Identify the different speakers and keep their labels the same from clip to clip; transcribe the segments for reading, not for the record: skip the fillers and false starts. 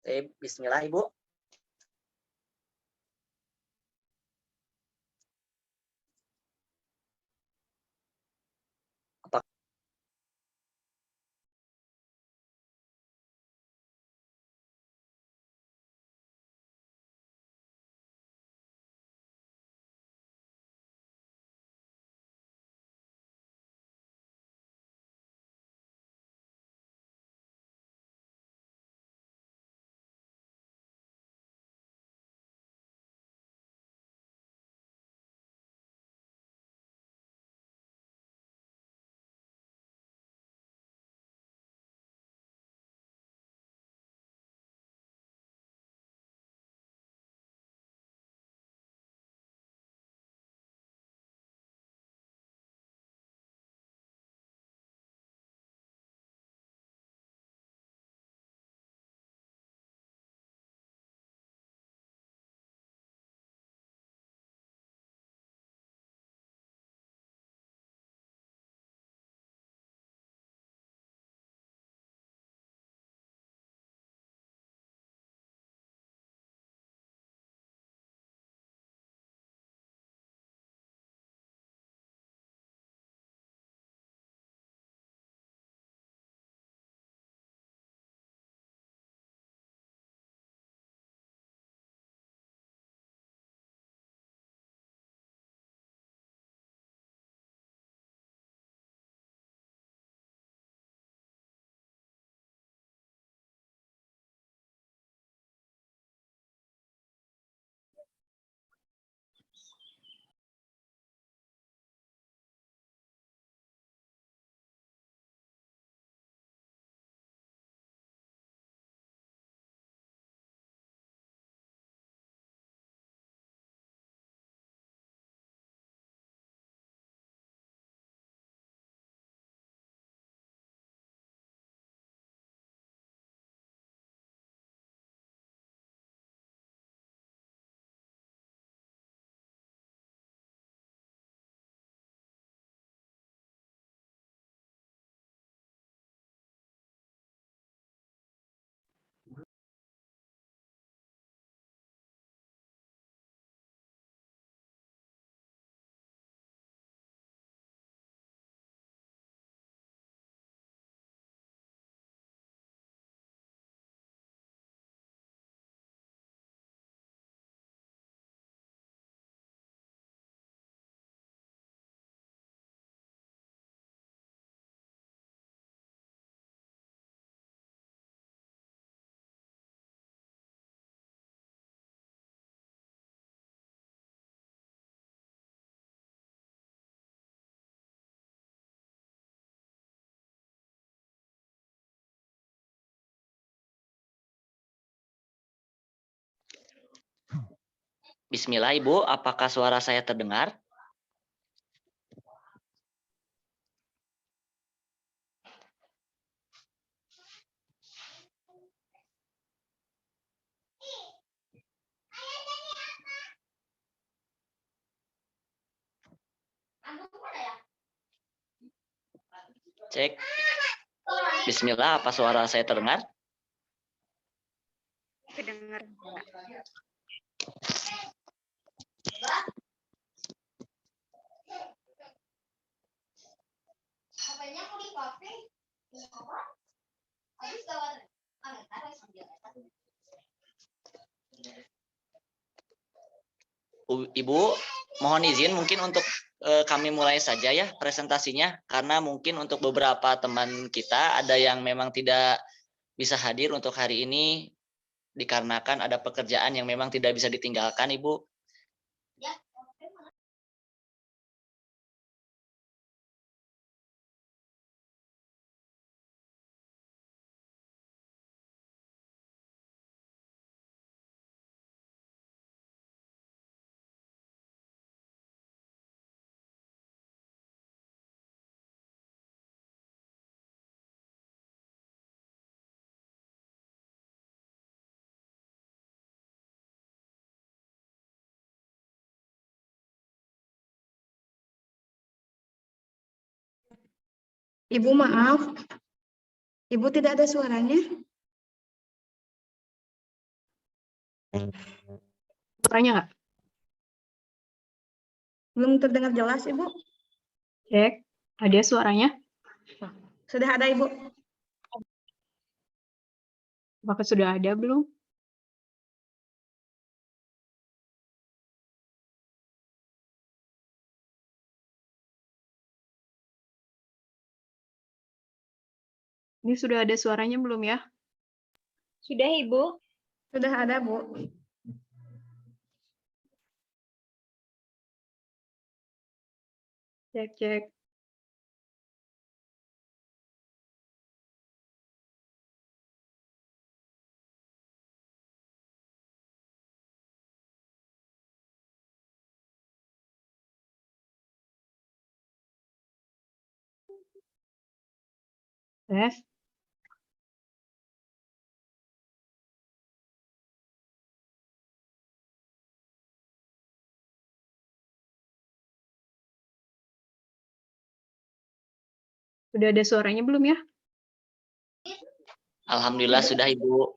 Speaker 1: Bismillah, Ibu. Bismillah, Ibu. Apakah suara saya terdengar? Cek. Bismillah, apa suara saya terdengar?
Speaker 2: Kedengar.
Speaker 1: Ibu, mohon izin mungkin untuk kami mulai saja ya presentasinya, karena mungkin untuk beberapa teman kita ada yang memang tidak bisa hadir untuk hari ini dikarenakan ada pekerjaan yang memang tidak bisa ditinggalkan, Ibu.
Speaker 3: Ibu maaf, Ibu tidak ada suaranya.
Speaker 2: Suaranya nggak?
Speaker 3: Belum terdengar jelas, Ibu.
Speaker 2: Cek, ada suaranya?
Speaker 3: Sudah ada, Ibu.
Speaker 2: Apakah sudah ada belum? Ini sudah ada suaranya belum ya?
Speaker 4: Sudah, Ibu.
Speaker 3: Sudah ada, Bu.
Speaker 2: Cek, cek. Tes. Sudah ada suaranya belum ya?
Speaker 1: Alhamdulillah sudah, Ibu.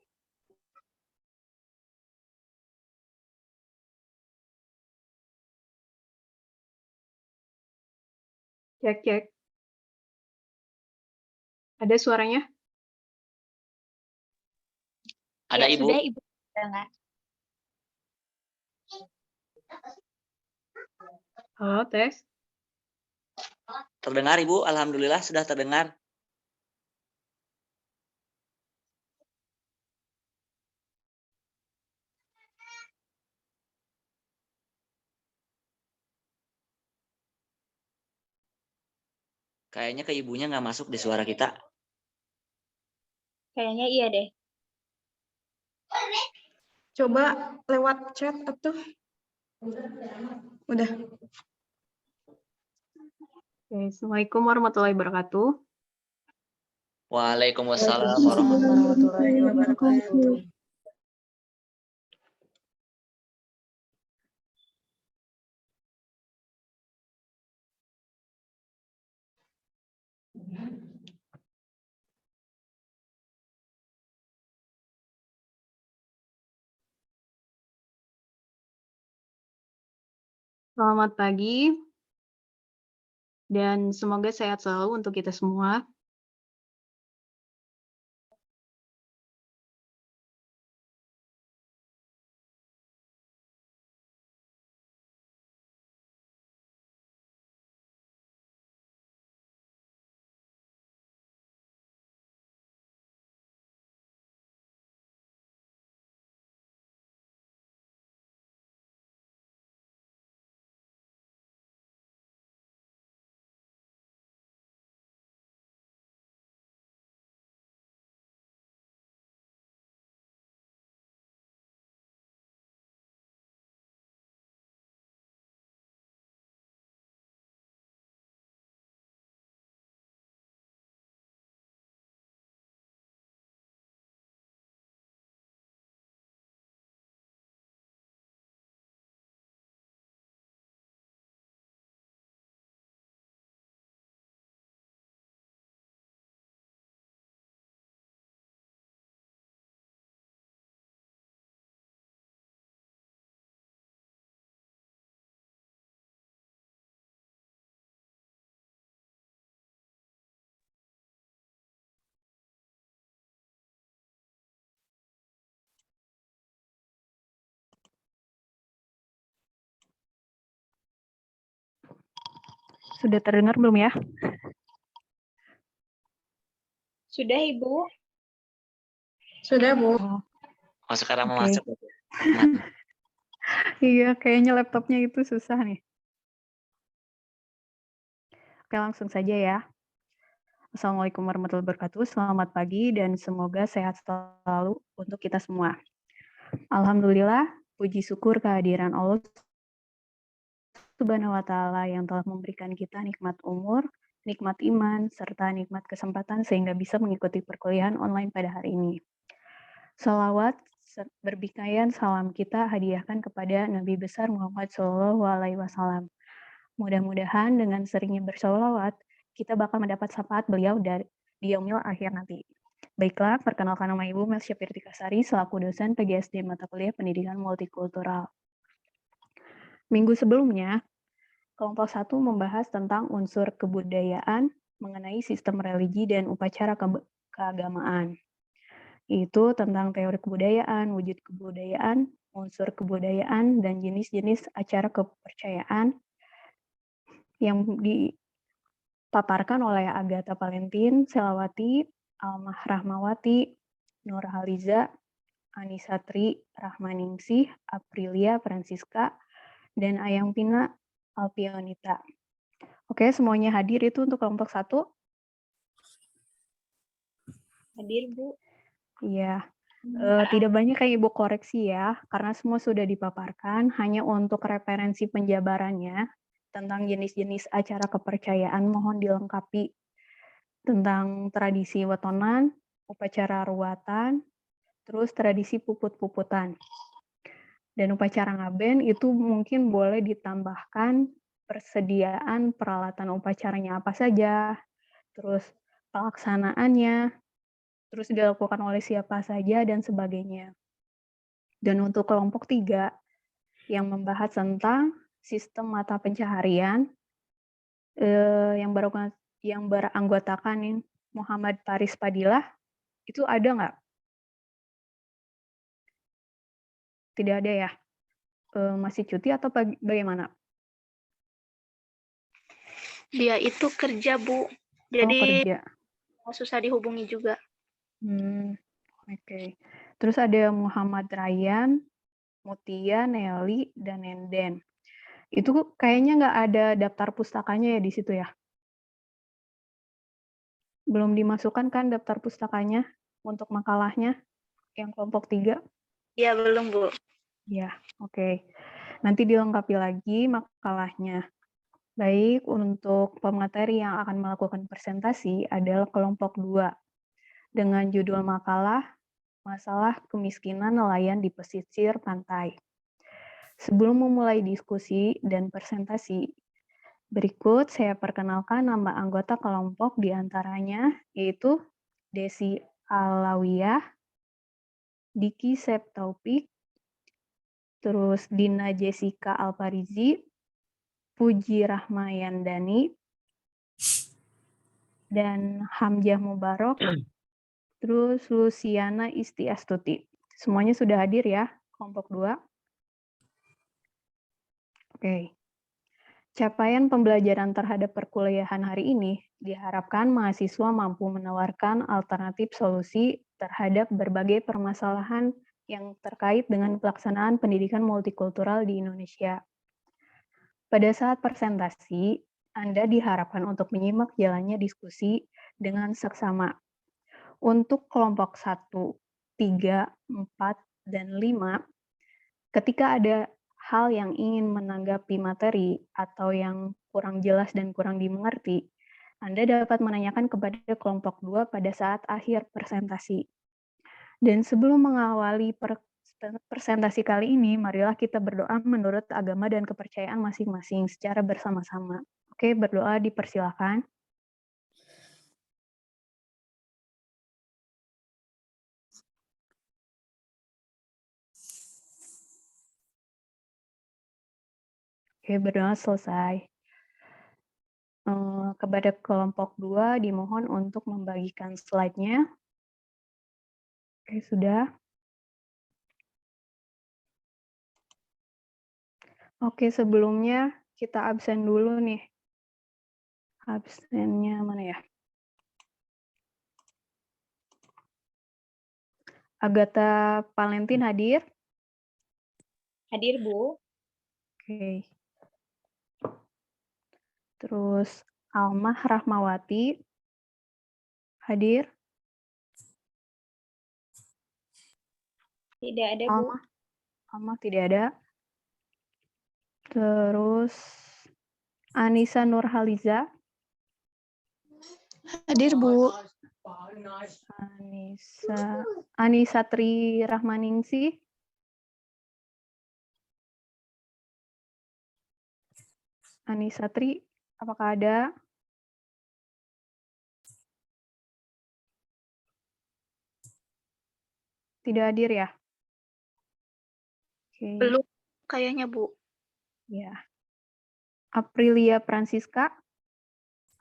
Speaker 2: Cek, cek. Ada suaranya?
Speaker 1: Ada,
Speaker 4: Ya,
Speaker 1: Ibu.
Speaker 4: sudah, Ibu. Dengar.
Speaker 2: Halo, tes.
Speaker 1: Terdengar, Ibu. Alhamdulillah sudah terdengar. Kayaknya ke ibunya nggak masuk di suara kita.
Speaker 4: Kayaknya iya deh.
Speaker 3: Coba lewat chat atau udah.
Speaker 2: Oke, Assalamualaikum warahmatullahi wabarakatuh.
Speaker 1: Waalaikumsalam warahmatullahi wabarakatuh.
Speaker 2: Selamat pagi. Dan semoga sehat selalu untuk kita semua. Sudah terdengar belum ya?
Speaker 4: Sudah, Ibu.
Speaker 3: Sudah, Bu.
Speaker 1: Oh, sekarang mau
Speaker 2: Oke.
Speaker 1: masuk.
Speaker 2: Iya, kayaknya laptopnya itu susah nih. Oke, langsung saja ya. Assalamualaikum warahmatullahi wabarakatuh. Selamat pagi dan semoga sehat selalu untuk kita semua. Alhamdulillah, puji syukur kehadiran Allah Subhanahu wa Ta'ala yang telah memberikan kita nikmat umur, nikmat iman, serta nikmat kesempatan sehingga bisa mengikuti perkuliahan online pada hari ini. Salawat berbikaian salam kita hadiahkan kepada Nabi besar Muhammad SAW. Mudah-mudahan dengan seringnya bersolawat, kita bakal mendapat syafaat beliau di yaumil akhir nanti. Baiklah, perkenalkan nama Ibu Mel Syafirtikasari selaku dosen PGSD Mata Kuliah Pendidikan Multikultural. Minggu sebelumnya, kelompok 1 membahas tentang unsur kebudayaan mengenai sistem religi dan upacara keagamaan. Itu tentang teori kebudayaan, wujud kebudayaan, unsur kebudayaan, dan jenis-jenis acara kepercayaan yang dipaparkan oleh Agatha Valentin, Selawati, Almah Rahmawati, Nurhaliza, Anisatri Rahmaningsih, Aprilia Francisca, dan Ayang Pina Alpionita. Oke, semuanya hadir itu untuk kelompok 1?
Speaker 4: Hadir, Bu.
Speaker 2: Iya. Tidak banyak yang Ibu koreksi ya, karena semua sudah dipaparkan, hanya untuk referensi penjabarannya tentang jenis-jenis acara kepercayaan mohon dilengkapi tentang tradisi wetonan, upacara ruatan, terus tradisi puput-puputan. Dan upacara ngaben itu mungkin boleh ditambahkan persediaan peralatan upacaranya apa saja, terus pelaksanaannya, terus dilakukan oleh siapa saja, dan sebagainya. Dan untuk kelompok 3, yang membahas tentang sistem mata pencaharian, yang beranggotakan Muhammad Paris Padilah, itu ada nggak? Tidak ada ya? Masih cuti atau bagaimana?
Speaker 5: Dia itu kerja, Bu.
Speaker 2: Oh,
Speaker 5: Jadi
Speaker 2: kerja.
Speaker 5: susah dihubungi juga.
Speaker 2: Oke. Terus ada Muhammad Ryan, Mutia, Nelly, dan Nenden. Itu kayaknya nggak ada daftar pustakanya ya di situ ya? Belum dimasukkan kan daftar pustakanya untuk makalahnya yang kelompok 3?
Speaker 5: Iya, belum, Bu.
Speaker 2: Ya, oke. Nanti dilengkapi lagi makalahnya. Baik, untuk pemateri yang akan melakukan presentasi adalah kelompok 2 dengan judul makalah Masalah Kemiskinan Nelayan di Pesisir Pantai. Sebelum memulai diskusi dan presentasi, berikut saya perkenalkan nama anggota kelompok diantaranya, yaitu Desi Alawiyah, Diki Septaufik, terus Dina Jessica Alparizi, Puji Rahmayandani, dan Hamzah Mubarok, terus Luciana Istiastuti. Semuanya sudah hadir ya, kelompok 2. Oke. Capaian pembelajaran terhadap perkuliahan hari ini diharapkan mahasiswa mampu menawarkan alternatif solusi terhadap berbagai permasalahan yang terkait dengan pelaksanaan pendidikan multikultural di Indonesia. Pada saat presentasi, Anda diharapkan untuk menyimak jalannya diskusi dengan seksama. Untuk kelompok 1, 3, 4, dan 5, ketika ada hal yang ingin menanggapi materi atau yang kurang jelas dan kurang dimengerti, Anda dapat menanyakan kepada kelompok 2 pada saat akhir presentasi. Dan sebelum mengawali presentasi kali ini, marilah kita berdoa menurut agama dan kepercayaan masing-masing secara bersama-sama. Oke, berdoa dipersilakan. Oke, berdoa selesai. Kepada kelompok 2 dimohon untuk membagikan slide-nya. Oke, sudah. Oke, sebelumnya kita absen dulu nih. Absennya mana ya? Agatha Valentin hadir?
Speaker 4: Hadir, Bu.
Speaker 2: Oke. Terus Almah Rahmawati hadir?
Speaker 4: Tidak ada, Bu.
Speaker 2: Almah tidak ada. Terus Anissa Nurhaliza
Speaker 5: Hadir, Bu.
Speaker 2: Anisatri Rahmaningsih. Anisatri, apakah ada? Tidak hadir ya? Oke.
Speaker 5: Belum kayaknya, Bu.
Speaker 2: Ya. Aprilia Francisca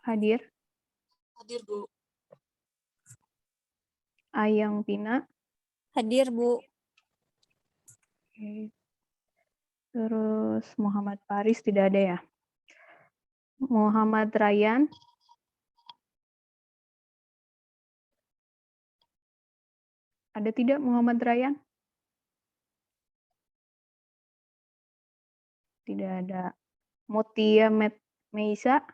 Speaker 2: hadir.
Speaker 6: Hadir, Bu.
Speaker 2: Ayang Pina.
Speaker 6: Hadir, Bu.
Speaker 2: Oke. Terus Muhammad Faris tidak ada ya? Muhammad Ryan. Ada tidak Muhammad Ryan? Tidak ada. Mutia Meisa.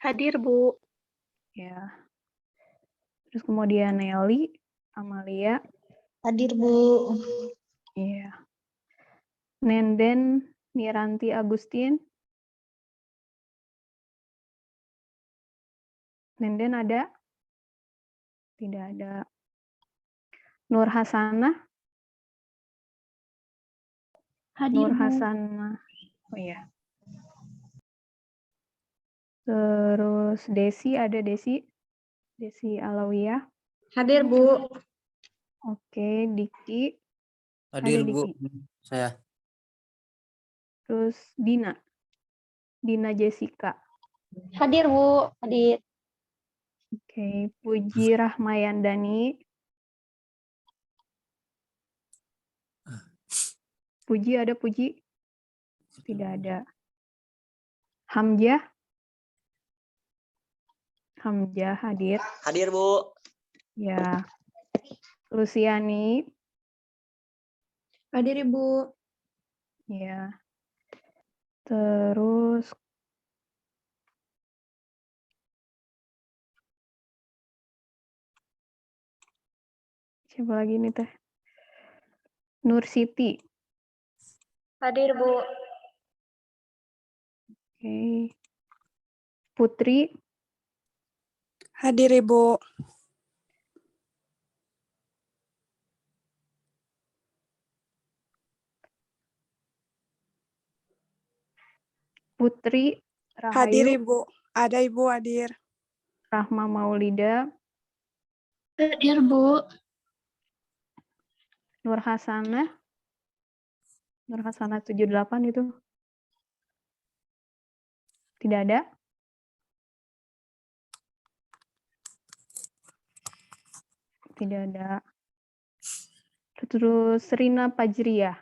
Speaker 5: Hadir, Bu.
Speaker 2: Ya. Terus kemudian Nelly, Amalia.
Speaker 6: Hadir, Bu.
Speaker 2: Iya. Nenden Miranti Agustin. Nenden ada? Tidak ada. Nur Hasanah.
Speaker 5: Hadir,
Speaker 2: Nur
Speaker 5: Bu.
Speaker 2: Hasanah. Oh iya. Terus Desi ada Desi. Desi Alawiyah.
Speaker 3: Hadir, Bu.
Speaker 2: Oke, Diki.
Speaker 7: Hadir,
Speaker 2: Ada
Speaker 7: Bu.
Speaker 2: Diki.
Speaker 7: Saya.
Speaker 2: Terus Dina. Dina Jessica.
Speaker 6: Hadir, Bu. Hadir.
Speaker 2: Oke, Puji Rahmayandani. Puji ada Puji? Tidak ada. Hamzah? Hamzah hadir.
Speaker 1: Hadir, Bu.
Speaker 2: Ya. Luciani.
Speaker 3: Hadir, Ibu.
Speaker 2: Ya. Terus siapa lagi nih Teh? Nur Siti.
Speaker 5: Hadir, Bu.
Speaker 2: Oke. Putri.
Speaker 6: Hadir, Ibu.
Speaker 2: Putri
Speaker 6: Hadir,
Speaker 2: Rahayu.
Speaker 6: Ibu. Ada, Ibu, hadir.
Speaker 2: Rahma Maulida.
Speaker 5: Hadir, Bu.
Speaker 2: Nur Hasanah. Nur Hasanah 78 itu. Tidak ada. Tidak ada. Terus Rina Pajriah.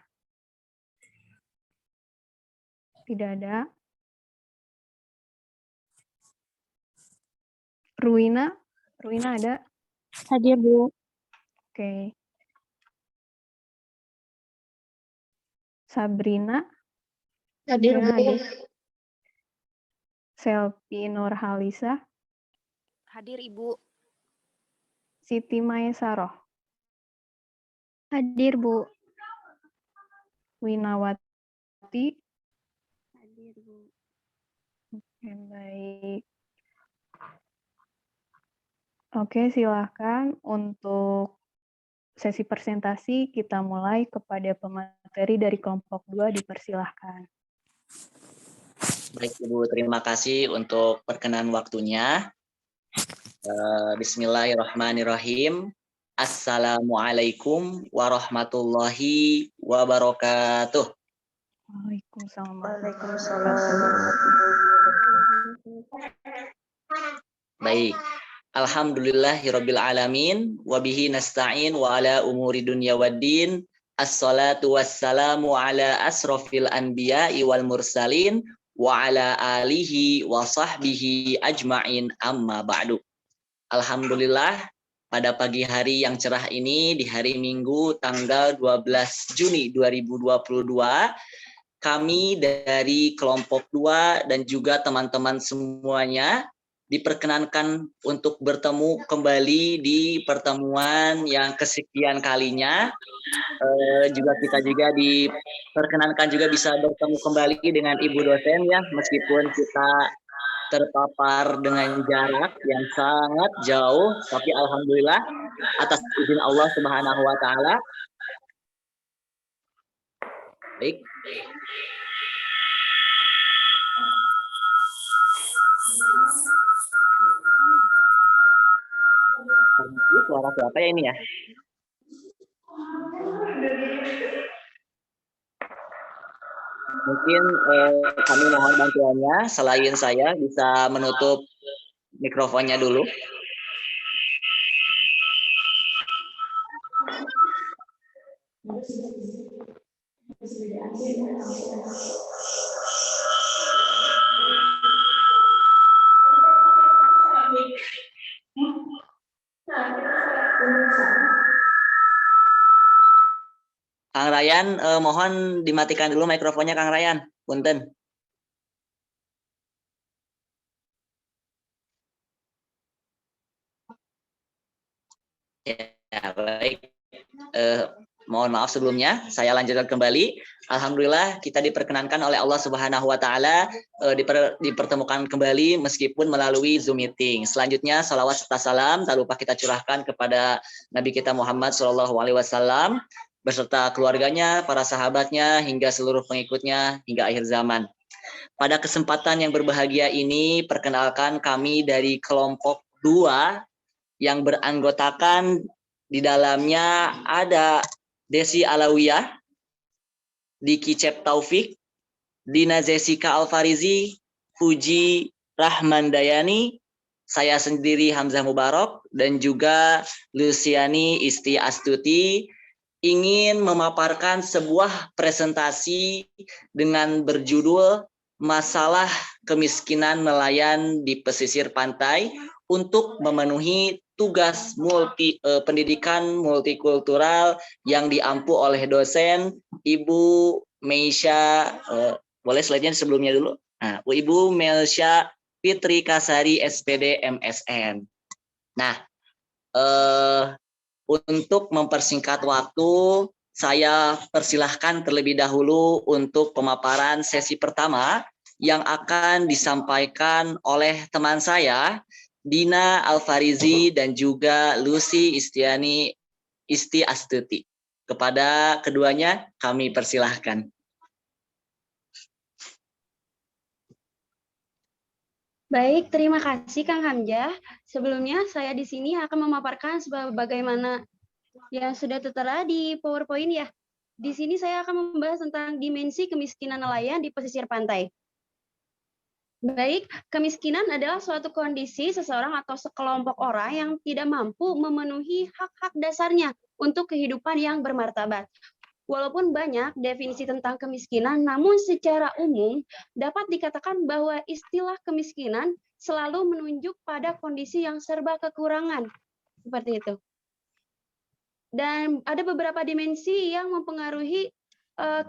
Speaker 2: Tidak ada. Ruina. Ruina ada.
Speaker 5: Hadir, Bu.
Speaker 2: Oke. Sabrina.
Speaker 5: Hadir,
Speaker 2: Sabrina
Speaker 5: Bu.
Speaker 2: hadir. Selvi Nurhalisa.
Speaker 6: Hadir, Ibu.
Speaker 2: Siti Maesaroh.
Speaker 5: Hadir, Bu.
Speaker 2: Winawati.
Speaker 5: Hadir, Bu.
Speaker 2: Oke, baik. Oke, silahkan untuk sesi presentasi kita mulai. Kepada pemateri dari kelompok 2 dipersilahkan.
Speaker 1: Baik, Ibu, terima kasih untuk perkenan waktunya. Bismillahirrahmanirrahim. Assalamualaikum warahmatullahi wabarakatuh.
Speaker 2: Waalaikumsalam.
Speaker 1: Baik. Alhamdulillahirabbil alamin wa bihi nasta'in wa ala umuri dunya waddin. Assalatu wassalamu ala asrofil anbiya'i wal mursalin wa ala alihi wa sahbihi ajma'in amma ba'du. Alhamdulillah, pada pagi hari yang cerah ini, di hari Minggu tanggal 12 Juni 2022, kami dari kelompok 2 dan juga teman-teman semuanya diperkenankan untuk bertemu kembali di pertemuan yang kesekian kalinya. Kita juga diperkenankan juga bisa bertemu kembali dengan Ibu dosen ya, meskipun kita terpapar dengan jarak yang sangat jauh, tapi alhamdulillah atas izin Allah Subhanahu wa taala. Baik. Suara siapa ya ini ya? Mungkin kami mohon bantuannya, selain saya bisa menutup mikrofonnya dulu. Kang Ryan, mohon dimatikan dulu mikrofonnya Kang Ryan. Punten. Ya, baik. Mohon maaf sebelumnya, saya lanjutkan kembali. Alhamdulillah kita diperkenankan oleh Allah Subhanahu wa taala dipertemukan kembali meskipun melalui Zoom meeting. Selanjutnya salawat serta salam tak lupa kita curahkan kepada Nabi kita Muhammad SAW beserta keluarganya, para sahabatnya hingga seluruh pengikutnya hingga akhir zaman. Pada kesempatan yang berbahagia ini perkenalkan kami dari kelompok 2 yang beranggotakan di dalamnya ada Desi Alawiyah, Diki Cep Taufik, Dina Jessica Alfarizi, Fuji Rahman Dayani, saya sendiri Hamzah Mubarok, dan juga Luciani Isti Astuti ingin memaparkan sebuah presentasi dengan berjudul Masalah Kemiskinan Nelayan di Pesisir Pantai untuk memenuhi tugas pendidikan multikultural yang diampu oleh dosen Ibu Meisha, boleh slide-nya sebelumnya dulu. Nah, Ibu Meisha Fitri Kasari SPD MSN. Nah, untuk mempersingkat waktu, saya persilahkan terlebih dahulu untuk pemaparan sesi pertama yang akan disampaikan oleh teman saya, Dina Alfarizi dan juga Lucy Isti Astuti. Kepada keduanya kami persilahkan.
Speaker 7: Baik, terima kasih Kang Hamzah. Sebelumnya saya di sini akan memaparkan bagaimana yang sudah tertera di PowerPoint ya. Di sini saya akan membahas tentang dimensi kemiskinan nelayan di pesisir pantai. Baik, kemiskinan adalah suatu kondisi seseorang atau sekelompok orang yang tidak mampu memenuhi hak-hak dasarnya untuk kehidupan yang bermartabat. Walaupun banyak definisi tentang kemiskinan, namun secara umum dapat dikatakan bahwa istilah kemiskinan selalu menunjuk pada kondisi yang serba kekurangan. Seperti itu. Dan ada beberapa dimensi yang mempengaruhi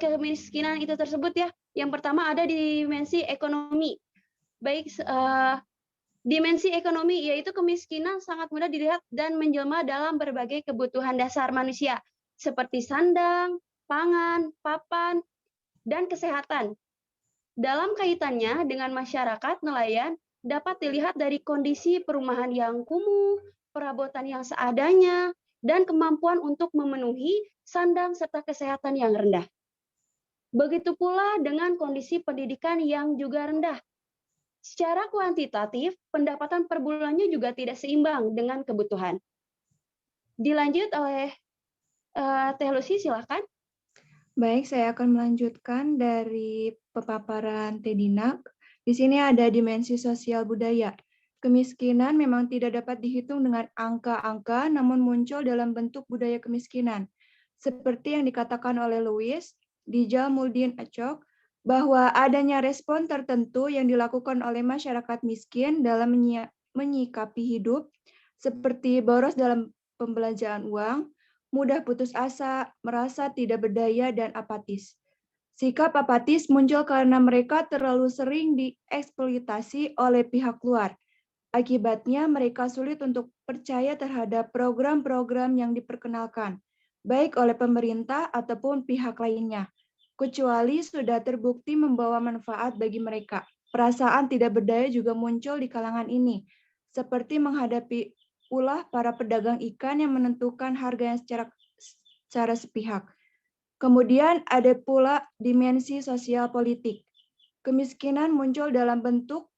Speaker 7: kemiskinan itu tersebut ya. Yang pertama ada dimensi ekonomi. Baik, dimensi ekonomi yaitu kemiskinan sangat mudah dilihat dan menjelma dalam berbagai kebutuhan dasar manusia seperti sandang, pangan, papan, dan kesehatan. Dalam kaitannya dengan masyarakat nelayan dapat dilihat dari kondisi perumahan yang kumuh, perabotan yang seadanya, dan kemampuan untuk memenuhi sandang serta kesehatan yang rendah. Begitu pula dengan kondisi pendidikan yang juga rendah. Secara kuantitatif, pendapatan per bulannya juga tidak seimbang dengan kebutuhan. Dilanjut oleh Teh Lucy, silakan.
Speaker 8: Baik, saya akan melanjutkan dari pemaparan Teh Dina. Di sini ada dimensi sosial budaya. Kemiskinan memang tidak dapat dihitung dengan angka-angka, namun muncul dalam bentuk budaya kemiskinan. Seperti yang dikatakan oleh Louis di Jalmuddin Acok, bahwa adanya respon tertentu yang dilakukan oleh masyarakat miskin dalam menyikapi hidup, seperti boros dalam pembelanjaan uang, mudah putus asa, merasa tidak berdaya, dan apatis. Sikap apatis muncul karena mereka terlalu sering dieksploitasi oleh pihak luar. Akibatnya mereka sulit untuk percaya terhadap program-program yang diperkenalkan, baik oleh pemerintah ataupun pihak lainnya, kecuali sudah terbukti membawa manfaat bagi mereka. Perasaan tidak berdaya juga muncul di kalangan ini, seperti menghadapi ulah para pedagang ikan yang menentukan harga yang secara sepihak. Kemudian ada pula dimensi sosial politik. Kemiskinan muncul dalam bentuk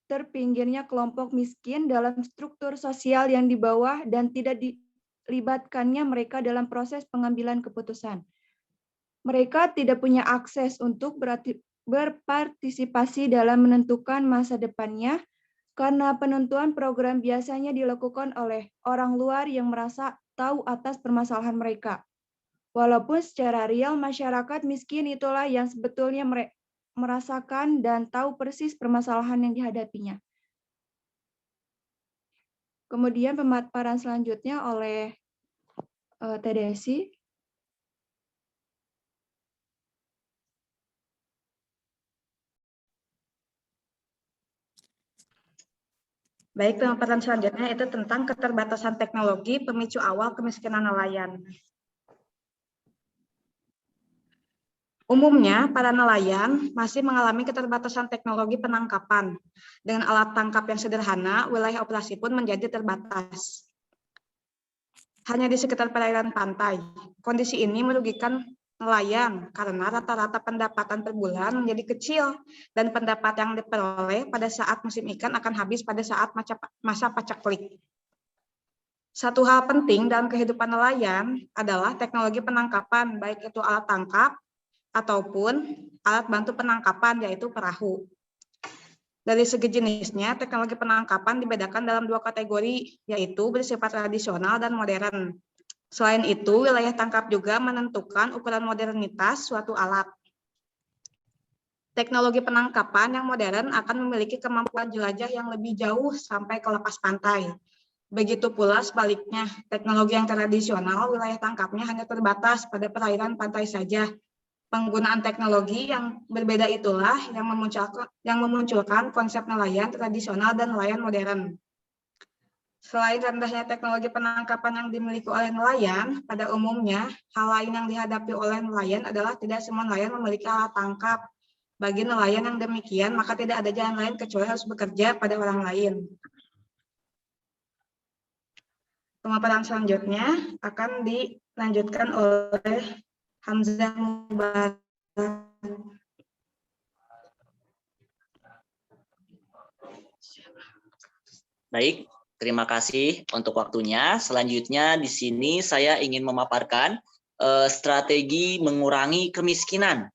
Speaker 8: terpinggirnya kelompok miskin dalam struktur sosial yang di bawah dan tidak dilibatkannya mereka dalam proses pengambilan keputusan. Mereka tidak punya akses untuk berpartisipasi dalam menentukan masa depannya karena penentuan program biasanya dilakukan oleh orang luar yang merasa tahu atas permasalahan mereka. Walaupun secara real masyarakat miskin itulah yang sebetulnya merasakan dan tahu persis permasalahan yang dihadapinya. Kemudian pemaparan selanjutnya oleh Teh Desi.
Speaker 3: Baik, pemaparan selanjutnya itu tentang keterbatasan teknologi pemicu awal kemiskinan nelayan. Umumnya, para nelayan masih mengalami keterbatasan teknologi penangkapan. Dengan alat tangkap yang sederhana, wilayah operasi pun menjadi terbatas. Hanya di sekitar perairan pantai. Kondisi ini merugikan nelayan karena rata-rata pendapatan per bulan menjadi kecil dan pendapat yang diperoleh pada saat musim ikan akan habis pada saat masa pacaklik. Satu hal penting dalam kehidupan nelayan adalah teknologi penangkapan, baik itu alat tangkap ataupun alat bantu penangkapan, yaitu perahu. Dari segi jenisnya, teknologi penangkapan dibedakan dalam dua kategori, yaitu bersifat tradisional dan modern. Selain itu, wilayah tangkap juga menentukan ukuran modernitas suatu alat. Teknologi penangkapan yang modern akan memiliki kemampuan jelajah yang lebih jauh sampai ke lepas pantai. Begitu pula sebaliknya, teknologi yang tradisional, wilayah tangkapnya hanya terbatas pada perairan pantai saja. Penggunaan teknologi yang berbeda itulah yang memunculkan konsep nelayan tradisional dan nelayan modern. Selain rendahnya teknologi penangkapan yang dimiliki oleh nelayan, pada umumnya hal lain yang dihadapi oleh nelayan adalah tidak semua nelayan memiliki alat tangkap. Bagi nelayan yang demikian, maka tidak ada jalan lain kecuali harus bekerja pada orang lain. Pemaparan selanjutnya akan dilanjutkan oleh Hamzah Mubarak.
Speaker 1: Baik, terima kasih untuk waktunya. Selanjutnya di sini saya ingin memaparkan strategi mengurangi kemiskinan,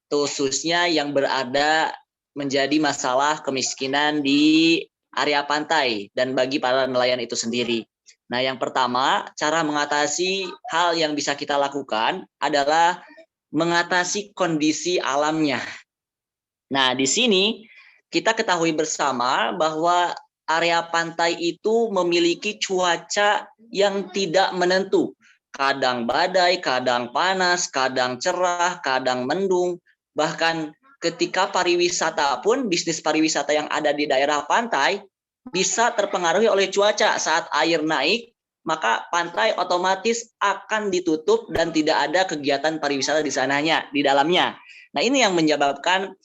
Speaker 1: khususnya yang berada menjadi masalah kemiskinan di area pantai dan bagi para nelayan itu sendiri. Nah, yang pertama, cara mengatasi hal yang bisa kita lakukan adalah mengatasi kondisi alamnya. Nah, di sini kita ketahui bersama bahwa area pantai itu memiliki cuaca yang tidak menentu. Kadang badai, kadang panas, kadang cerah, kadang mendung. Bahkan ketika pariwisata pun, bisnis pariwisata yang ada di daerah pantai bisa terpengaruhi oleh cuaca. Saat air naik, maka pantai otomatis akan ditutup dan tidak ada kegiatan pariwisata di sananya, di dalamnya. Nah, ini yang menyebabkan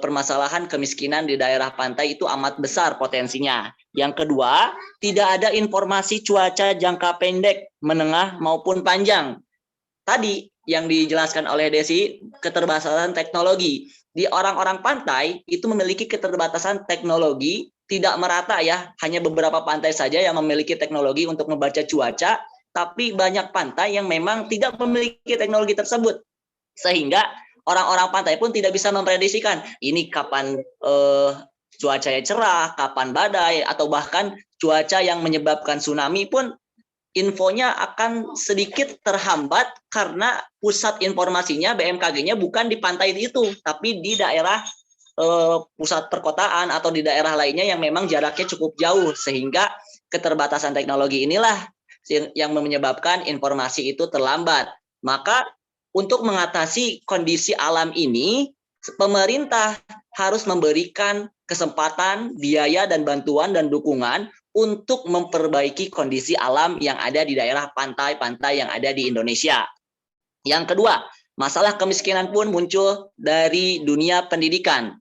Speaker 1: permasalahan kemiskinan di daerah pantai itu amat besar potensinya. Yang kedua, tidak ada informasi cuaca jangka pendek, menengah maupun panjang. Tadi yang dijelaskan oleh Desi, keterbatasan teknologi. Di orang-orang pantai itu memiliki keterbatasan teknologi, tidak merata ya, hanya beberapa pantai saja yang memiliki teknologi untuk membaca cuaca, tapi banyak pantai yang memang tidak memiliki teknologi tersebut. Sehingga orang-orang pantai pun tidak bisa memprediksikan ini kapan cuacanya cerah, kapan badai, atau bahkan cuaca yang menyebabkan tsunami pun infonya akan sedikit terhambat karena pusat informasinya BMKG-nya bukan di pantai itu, tapi di daerah pusat perkotaan atau di daerah lainnya yang memang jaraknya cukup jauh, sehingga keterbatasan teknologi inilah yang menyebabkan informasi itu terlambat. Maka untuk mengatasi kondisi alam ini, pemerintah harus memberikan kesempatan, biaya, dan bantuan dan dukungan untuk memperbaiki kondisi alam yang ada di daerah pantai-pantai yang ada di Indonesia. Yang kedua, masalah kemiskinan pun muncul dari dunia pendidikan.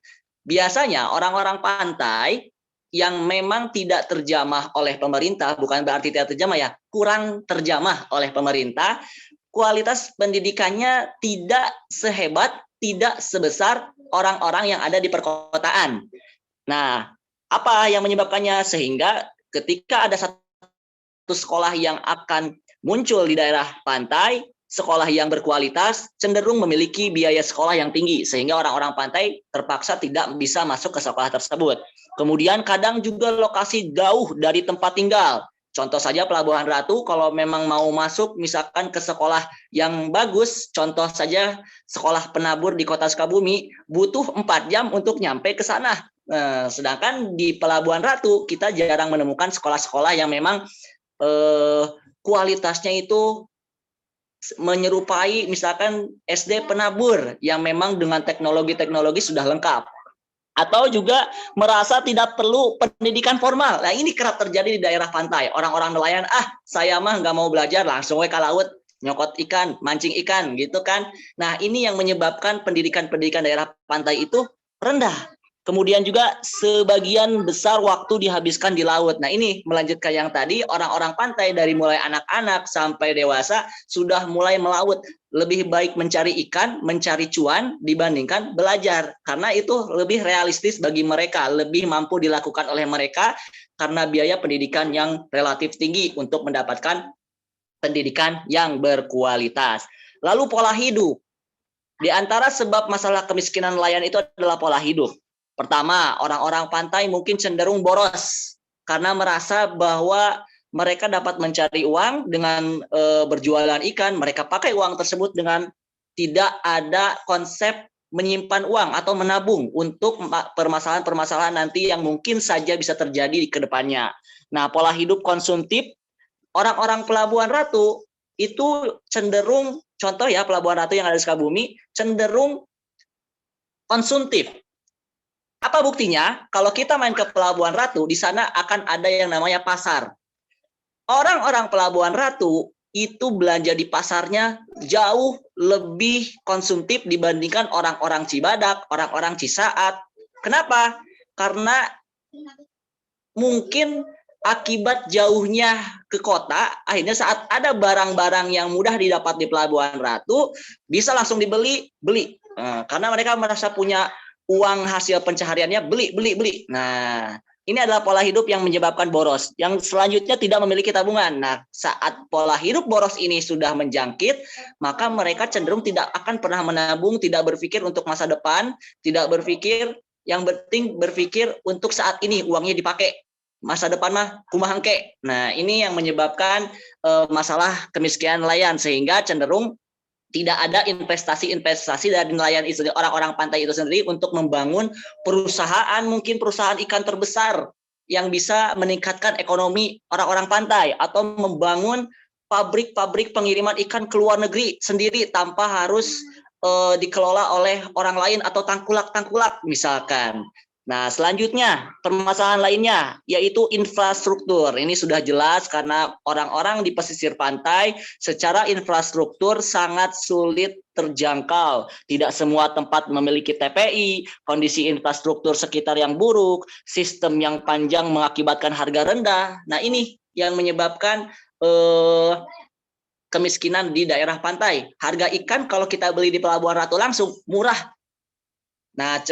Speaker 1: Biasanya orang-orang pantai yang memang tidak terjamah oleh pemerintah, bukan berarti tidak terjamah ya, kurang terjamah oleh pemerintah, kualitas pendidikannya tidak sehebat, tidak sebesar orang-orang yang ada di perkotaan. Nah, apa yang menyebabkannya? Sehingga ketika ada satu sekolah yang akan muncul di daerah pantai, sekolah yang berkualitas cenderung memiliki biaya sekolah yang tinggi, sehingga orang-orang pantai terpaksa tidak bisa masuk ke sekolah tersebut. Kemudian kadang juga lokasi jauh dari tempat tinggal. Contoh saja Pelabuhan Ratu, kalau memang mau masuk misalkan ke sekolah yang bagus, contoh saja sekolah penabur di Kota Sukabumi, butuh 4 jam untuk nyampe ke sana. Sedangkan di Pelabuhan Ratu, kita jarang menemukan sekolah-sekolah yang memang kualitasnya itu menyerupai misalkan SD penabur yang memang dengan teknologi-teknologi sudah lengkap. Atau juga merasa tidak perlu pendidikan formal. Nah, ini kerap terjadi di daerah pantai. Orang-orang nelayan, saya mah nggak mau belajar, langsung ke laut, nyokot ikan, mancing ikan, gitu kan. Nah, ini yang menyebabkan pendidikan-pendidikan daerah pantai itu rendah. Kemudian juga sebagian besar waktu dihabiskan di laut. Nah, ini melanjutkan yang tadi, orang-orang pantai dari mulai anak-anak sampai dewasa sudah mulai melaut. Lebih baik mencari ikan, mencari cuan dibandingkan belajar. Karena itu lebih realistis bagi mereka, lebih mampu dilakukan oleh mereka karena biaya pendidikan yang relatif tinggi untuk mendapatkan pendidikan yang berkualitas. Lalu pola hidup. Di antara sebab masalah kemiskinan nelayan itu adalah pola hidup. Pertama, orang-orang pantai mungkin cenderung boros karena merasa bahwa mereka dapat mencari uang dengan berjualan ikan. Mereka pakai uang tersebut dengan tidak ada konsep menyimpan uang atau menabung untuk permasalahan-permasalahan nanti yang mungkin saja bisa terjadi di kedepannya. Nah, pola hidup konsumtif orang-orang Pelabuhan Ratu itu cenderung, contoh ya Pelabuhan Ratu yang ada di Sukabumi, cenderung konsumtif. Apa buktinya? Kalau kita main ke Pelabuhan Ratu, di sana akan ada yang namanya pasar. Orang-orang Pelabuhan Ratu itu belanja di pasarnya jauh lebih konsumtif dibandingkan orang-orang Cibadak, orang-orang Cisaat. Kenapa? Karena mungkin akibat jauhnya ke kota, akhirnya saat ada barang-barang yang mudah didapat di Pelabuhan Ratu, bisa langsung beli. Karena mereka merasa punya uang hasil pencahariannya, beli. Nah, ini adalah pola hidup yang menyebabkan boros. Yang selanjutnya tidak memiliki tabungan. Nah, saat pola hidup boros ini sudah menjangkit, maka mereka cenderung tidak akan pernah menabung, tidak berpikir untuk masa depan, tidak berpikir, yang penting berpikir untuk saat ini uangnya dipakai. Masa depan mah kumahangke. Nah, ini yang menyebabkan masalah kemiskinan nelayan, sehingga cenderung tidak ada investasi dari nelayan itu, orang-orang pantai itu sendiri untuk membangun perusahaan, mungkin perusahaan ikan terbesar yang bisa meningkatkan ekonomi orang-orang pantai, atau membangun pabrik-pabrik pengiriman ikan ke luar negeri sendiri tanpa harus dikelola oleh orang lain atau tangkulak-tangkulak misalkan. Nah, selanjutnya permasalahan lainnya yaitu infrastruktur. Ini sudah jelas karena orang-orang di pesisir pantai secara infrastruktur sangat sulit terjangkau. Tidak semua tempat memiliki TPI, kondisi infrastruktur sekitar yang buruk, sistem yang panjang mengakibatkan harga rendah. Nah, ini yang menyebabkan kemiskinan di daerah pantai. Harga ikan kalau kita beli di Pelabuhan Ratu langsung murah. Nah,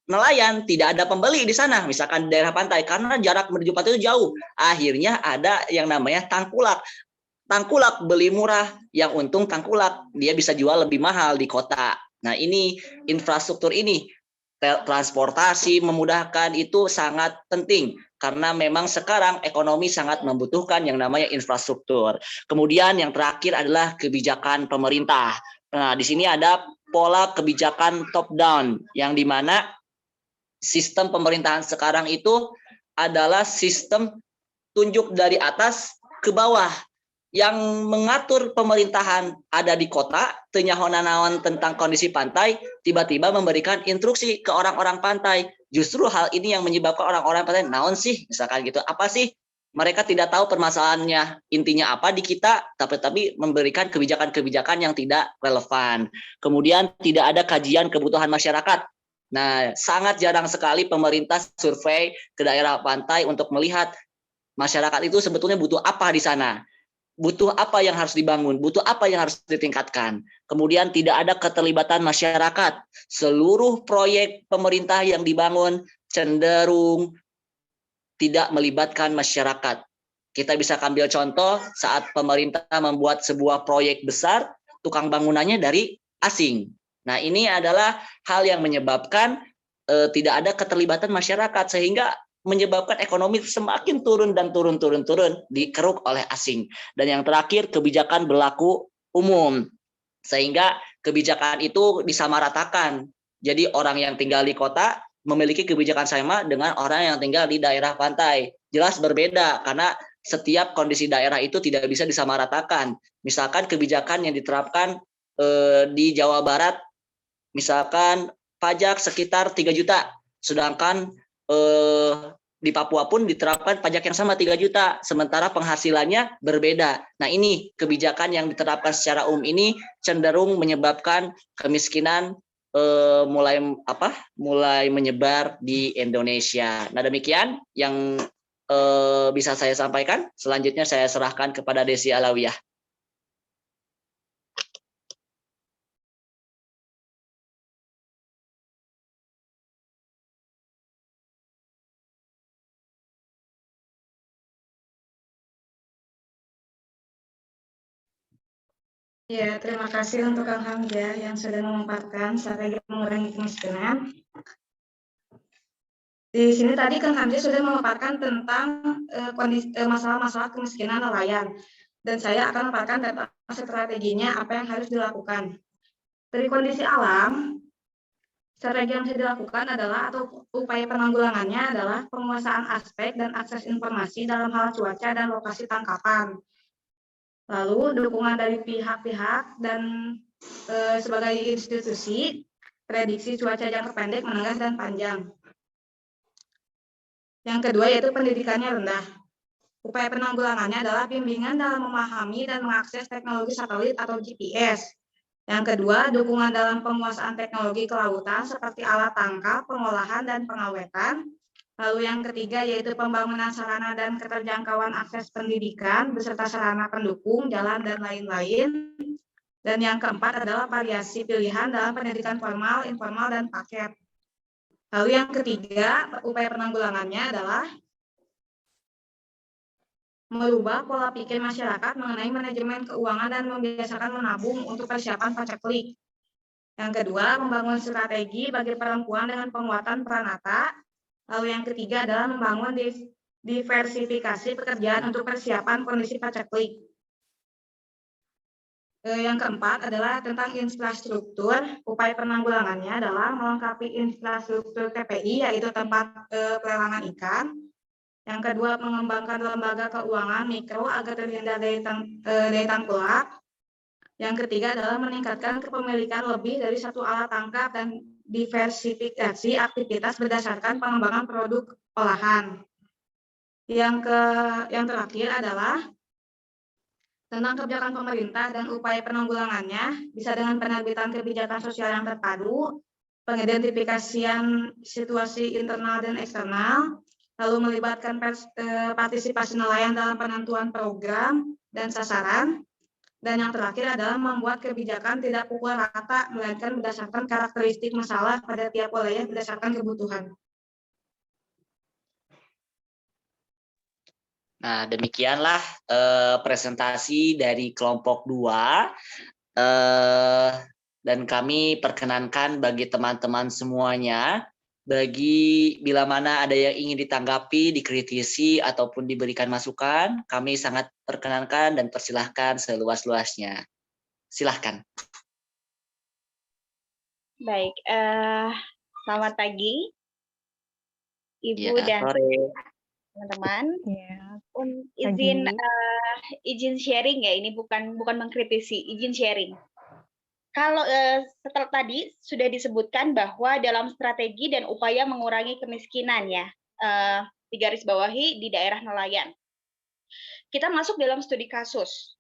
Speaker 1: nelayan tidak ada pembeli di sana, misalkan di daerah pantai, karena jarak menuju pantai itu jauh. Akhirnya ada yang namanya tangkulak. Tangkulak beli murah, yang untung tangkulak, dia bisa jual lebih mahal di kota. Nah, ini infrastruktur ini, transportasi memudahkan itu sangat penting, karena memang sekarang ekonomi sangat membutuhkan yang namanya infrastruktur. Kemudian yang terakhir adalah kebijakan pemerintah. Nah, di sini ada pola kebijakan top down, yang dimana sistem pemerintahan sekarang itu adalah sistem tunjuk dari atas ke bawah, yang mengatur pemerintahan ada di kota, tenyahonan tentang kondisi pantai, tiba-tiba memberikan instruksi ke orang-orang pantai. Justru hal ini yang menyebabkan orang-orang pantai, naon sih, misalkan gitu, apa sih? Mereka tidak tahu permasalahannya, intinya apa di kita, tapi memberikan kebijakan-kebijakan yang tidak relevan. Kemudian tidak ada kajian kebutuhan masyarakat. Nah, sangat jarang sekali pemerintah survei ke daerah pantai untuk melihat masyarakat itu sebetulnya butuh apa di sana. Butuh apa yang harus dibangun, butuh apa yang harus ditingkatkan. Kemudian tidak ada keterlibatan masyarakat. Seluruh proyek pemerintah yang dibangun cenderung tidak melibatkan masyarakat. Kita bisa ambil contoh saat pemerintah membuat sebuah proyek besar, tukang bangunannya dari asing. Nah, ini adalah hal yang menyebabkan tidak ada keterlibatan masyarakat, sehingga menyebabkan ekonomi semakin turun dan turun dikeruk oleh asing. Dan yang terakhir, kebijakan berlaku umum, sehingga kebijakan itu disamaratakan. Jadi orang yang tinggal di kota memiliki kebijakan sama dengan orang yang tinggal di daerah pantai. Jelas berbeda karena setiap kondisi daerah itu tidak bisa disamaratakan. Misalkan kebijakan yang diterapkan di Jawa Barat, misalkan pajak sekitar 3 juta, sedangkan di Papua pun diterapkan pajak yang sama 3 juta, sementara penghasilannya berbeda. Nah, ini kebijakan yang diterapkan secara umum ini cenderung menyebabkan kemiskinan mulai menyebar di Indonesia. Nah, demikian yang bisa saya sampaikan. Selanjutnya saya serahkan kepada Desi Alawiyah.
Speaker 3: Ya, terima kasih untuk Kang Hamzah yang sudah memaparkan strategi mengurangi kemiskinan. Di sini tadi Kang Hamzah sudah memaparkan tentang masalah-masalah kemiskinan nelayan, dan saya akan memaparkan tentang strateginya apa yang harus dilakukan. Dari kondisi alam, strategi yang bisa dilakukan adalah atau upaya penanggulangannya adalah penguasaan aspek dan akses informasi dalam hal cuaca dan lokasi tangkapan. Lalu dukungan dari pihak-pihak dan sebagai institusi, prediksi cuaca jangka pendek, menengah, dan panjang. Yang kedua yaitu pendidikannya rendah. Upaya penanggulangannya adalah bimbingan dalam memahami dan mengakses teknologi satelit atau GPS. Yang kedua, dukungan dalam penguasaan teknologi kelautan seperti alat tangkap, pengolahan, dan pengawetan. Lalu yang ketiga yaitu pembangunan sarana dan keterjangkauan akses pendidikan beserta sarana pendukung, jalan, dan lain-lain. Dan yang keempat adalah variasi pilihan dalam pendidikan formal, informal, dan paket. Lalu yang ketiga, upaya penanggulangannya adalah merubah pola pikir masyarakat mengenai manajemen keuangan dan membiasakan menabung untuk persiapan paceklik. Yang kedua, membangun strategi bagi perempuan dengan penguatan peranata. Lalu yang ketiga adalah membangun diversifikasi pekerjaan untuk persiapan kondisi paceklik. Yang keempat adalah tentang infrastruktur. Upaya penanggulangannya adalah melengkapi infrastruktur TPI, yaitu tempat pelelangan ikan. Yang kedua, mengembangkan lembaga keuangan mikro agar terhindar dari tengkulak. Yang ketiga adalah meningkatkan kepemilikan lebih dari satu alat tangkap dan diversifikasi aktivitas berdasarkan pengembangan produk olahan. Yang terakhir adalah tentang kebijakan pemerintah dan upaya penanggulangannya, bisa dengan penerbitan kebijakan sosial yang terpadu, pengidentifikasian situasi internal dan eksternal, lalu melibatkan partisipasi nelayan dalam penentuan program dan sasaran, dan yang terakhir adalah membuat kebijakan tidak pukul rata, melainkan berdasarkan karakteristik masalah pada tiap wilayah berdasarkan kebutuhan.
Speaker 1: Nah, demikianlah presentasi dari kelompok 2. Dan kami perkenankan bagi teman-teman semuanya, bila mana ada yang ingin ditanggapi, dikritisi, ataupun diberikan masukan, kami sangat perkenankan dan persilahkan seluas-luasnya. Silahkan.
Speaker 4: Baik, selamat pagi, Ibu dan teman-teman.
Speaker 2: Ya,
Speaker 4: Izin sharing ya, ini bukan mengkritisi, izin sharing. Kalau setelah tadi sudah disebutkan bahwa dalam strategi dan upaya mengurangi kemiskinan ya, digarisbawahi di daerah nelayan. Kita masuk dalam studi kasus.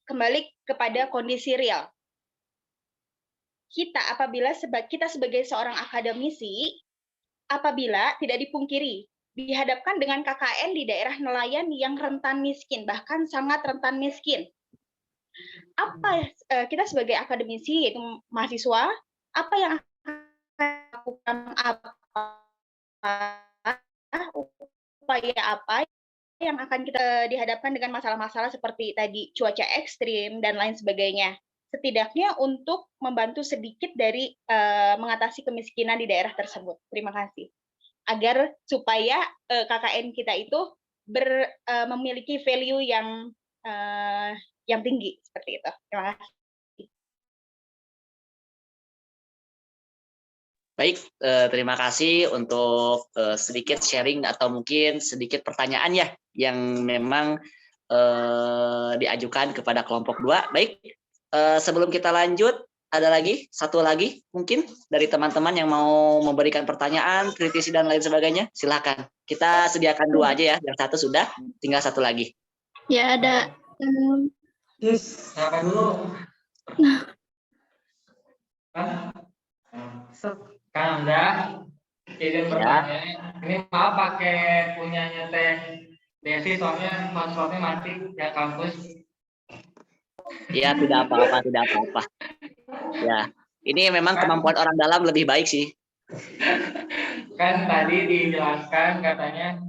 Speaker 4: Kembali kepada kondisi real. Kita sebagai seorang akademisi, apabila tidak dipungkiri, dihadapkan dengan KKN di daerah nelayan yang rentan miskin, bahkan sangat rentan miskin. Kita sebagai akademisi, yaitu mahasiswa, apa yang akan lakukan, upaya apa yang akan kita dihadapkan dengan masalah-masalah seperti tadi cuaca ekstrim dan lain sebagainya. Setidaknya untuk membantu sedikit dari mengatasi kemiskinan di daerah tersebut. Terima kasih. Agar supaya KKN kita itu memiliki value yang tinggi seperti itu. Terima kasih.
Speaker 1: Baik, terima kasih untuk sedikit sharing atau mungkin sedikit pertanyaan ya yang memang diajukan kepada kelompok 2. Baik, sebelum kita lanjut, ada satu lagi mungkin dari teman-teman yang mau memberikan pertanyaan, kritisi dan lain sebagainya, silakan. Kita sediakan 2 aja ya, yang satu sudah, tinggal satu lagi.
Speaker 5: Ya ada.
Speaker 9: Yes, siapa dulu? Kang Hamzah, izin bertanya. Ini maaf pakai punyanya Teh Desi, soalnya hotspotnya mati ya kampus.
Speaker 1: Ya, tidak apa-apa. Ya, ini memang kemampuan orang dalam lebih baik sih.
Speaker 9: Kan tadi dijelaskan katanya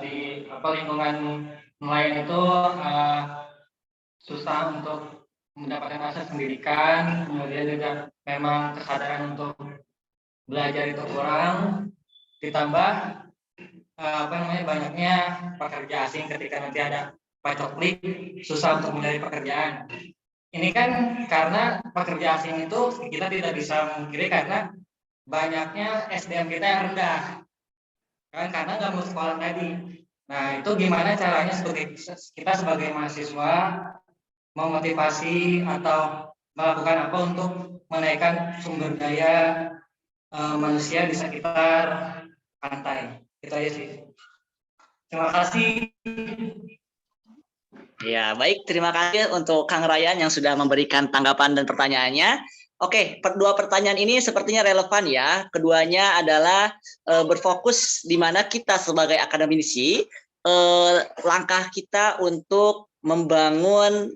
Speaker 9: di lingkungan nelayan itu susah untuk mendapatkan akses pendidikan, kemudian juga memang kesadaran untuk belajar itu kurang, ditambah banyaknya pekerja asing ketika nanti ada pacoklik, susah untuk mencari pekerjaan. Ini kan karena pekerja asing itu kita tidak bisa memungkiri karena banyaknya SDM kita yang rendah, kan karena nggak mau sekolah tadi. Nah itu gimana caranya kita sebagai mahasiswa memotivasi atau melakukan apa untuk menaikkan sumber daya manusia di sekitar pantai. Itu aja sih. Terima kasih.
Speaker 1: Ya, baik. Terima kasih untuk Kang Ryan yang sudah memberikan tanggapan dan pertanyaannya. Oke, 2 pertanyaan ini sepertinya relevan ya. Keduanya adalah berfokus di mana kita sebagai akademisi, langkah kita untuk membangun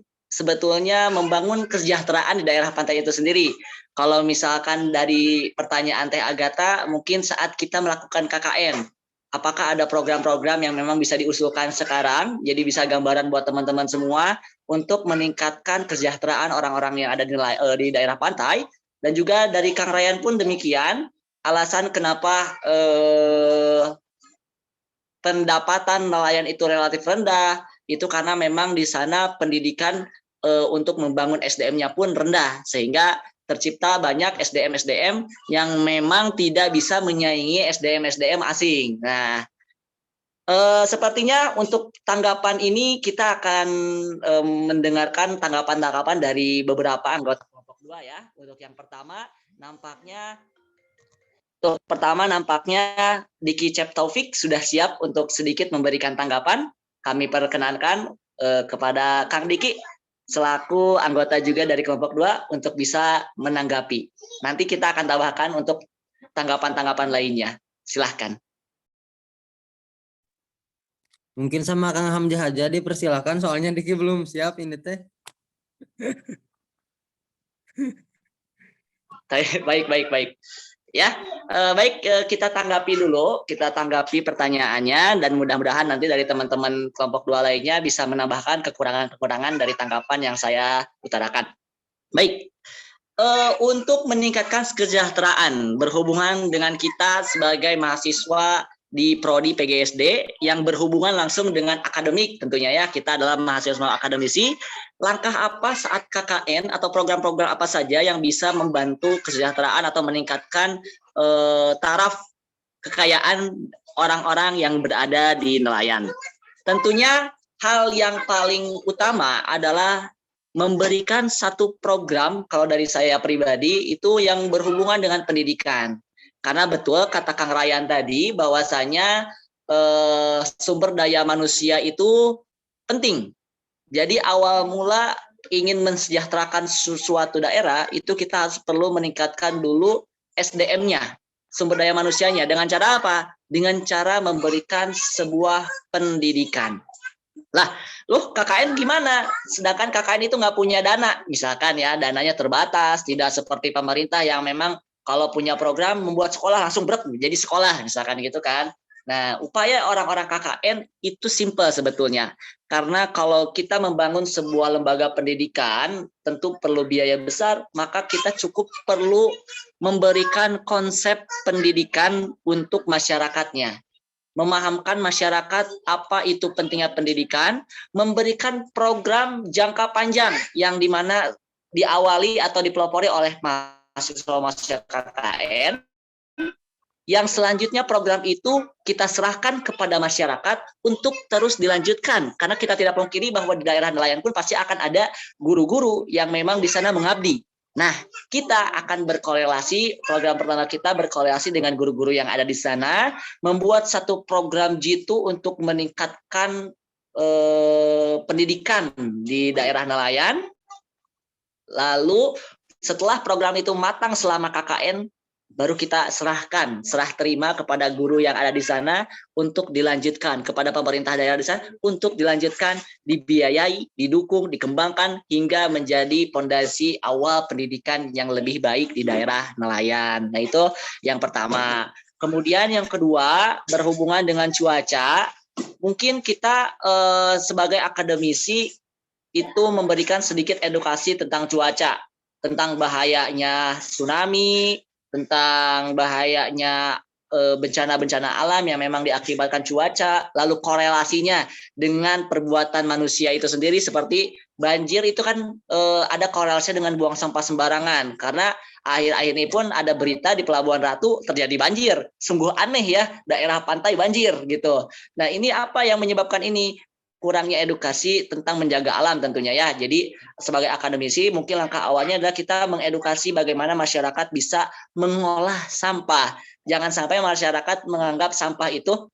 Speaker 1: kesejahteraan di daerah pantai itu sendiri. Kalau misalkan dari pertanyaan Teh Agatha, mungkin saat kita melakukan KKN, apakah ada program-program yang memang bisa diusulkan sekarang, jadi bisa gambaran buat teman-teman semua untuk meningkatkan kesejahteraan orang-orang yang ada di daerah pantai. Dan juga dari Kang Ryan pun demikian, alasan kenapa pendapatan nelayan itu relatif rendah, itu karena memang di sana pendidikan untuk membangun SDM-nya pun rendah, sehingga tercipta banyak SDM yang memang tidak bisa menyaingi SDM asing. Nah, sepertinya untuk tanggapan ini kita akan mendengarkan tanggapan-tanggapan dari beberapa anggota kelompok 2 ya. Untuk yang pertama, nampaknya Diki Cep Taufik sudah siap untuk sedikit memberikan tanggapan. Kami perkenankan kepada Kang Diki selaku anggota juga dari kelompok 2 untuk bisa menanggapi. Nanti kita akan tambahkan untuk tanggapan-tanggapan lainnya. Silahkan.
Speaker 10: Mungkin sama Kang Hamzah aja dipersilakan, soalnya Diki belum siap ini teh.
Speaker 1: Baik. Ya, baik, kita tanggapi pertanyaannya, dan mudah-mudahan nanti dari teman-teman kelompok 2 lainnya bisa menambahkan kekurangan-kekurangan dari tanggapan yang saya utarakan. Baik, untuk meningkatkan kesejahteraan berhubungan dengan kita sebagai mahasiswa di Prodi PGSD yang berhubungan langsung dengan akademik, tentunya ya, kita adalah mahasiswa akademisi. Langkah apa saat KKN atau program-program apa saja yang bisa membantu kesejahteraan atau meningkatkan taraf kekayaan orang-orang yang berada di nelayan? Tentunya hal yang paling utama adalah memberikan satu program, kalau dari saya pribadi, itu yang berhubungan dengan pendidikan. Karena betul kata Kang Ryan tadi, bahwasanya sumber daya manusia itu penting. Jadi awal mula ingin mensejahterakan suatu daerah, itu kita harus perlu meningkatkan dulu SDM-nya, sumber daya manusianya. Dengan cara apa? Dengan cara memberikan sebuah pendidikan. Lah, loh KKN gimana? Sedangkan KKN itu nggak punya dana. Misalkan ya, dananya terbatas, tidak seperti pemerintah yang memang kalau punya program membuat sekolah langsung jadi sekolah, misalkan gitu kan. Nah, upaya orang-orang KKN itu simpel sebetulnya. Karena kalau kita membangun sebuah lembaga pendidikan, tentu perlu biaya besar, maka kita cukup perlu memberikan konsep pendidikan untuk masyarakatnya. Memahamkan masyarakat apa itu pentingnya pendidikan, memberikan program jangka panjang yang dimana diawali atau dipelopori oleh mahasiswa KKN, yang selanjutnya program itu kita serahkan kepada masyarakat untuk terus dilanjutkan. Karena kita tidak pungkiri bahwa di daerah nelayan pun pasti akan ada guru-guru yang memang di sana mengabdi. Nah, kita akan berkorelasi, program pertama kita berkorelasi dengan guru-guru yang ada di sana, membuat satu program jitu untuk meningkatkan pendidikan di daerah nelayan. Lalu setelah program itu matang selama KKN, baru kita serah terima kepada guru yang ada di sana untuk dilanjutkan, kepada pemerintah daerah di sana untuk dilanjutkan, dibiayai, didukung, dikembangkan hingga menjadi fondasi awal pendidikan yang lebih baik di daerah nelayan. Nah, itu yang pertama. Kemudian yang kedua, berhubungan dengan cuaca, mungkin kita sebagai akademisi itu memberikan sedikit edukasi tentang cuaca, tentang bahayanya tsunami, tentang bahayanya bencana-bencana alam yang memang diakibatkan cuaca, lalu korelasinya dengan perbuatan manusia itu sendiri, seperti banjir itu kan ada korelasinya dengan buang sampah sembarangan, karena akhir-akhir ini pun ada berita di Pelabuhan Ratu terjadi banjir. Sungguh aneh ya, daerah pantai banjir gitu. Nah, ini apa yang menyebabkan ini? Kurangnya edukasi tentang menjaga alam tentunya ya. Jadi sebagai akademisi mungkin langkah awalnya adalah kita mengedukasi bagaimana masyarakat bisa mengolah sampah. Jangan sampai masyarakat menganggap sampah itu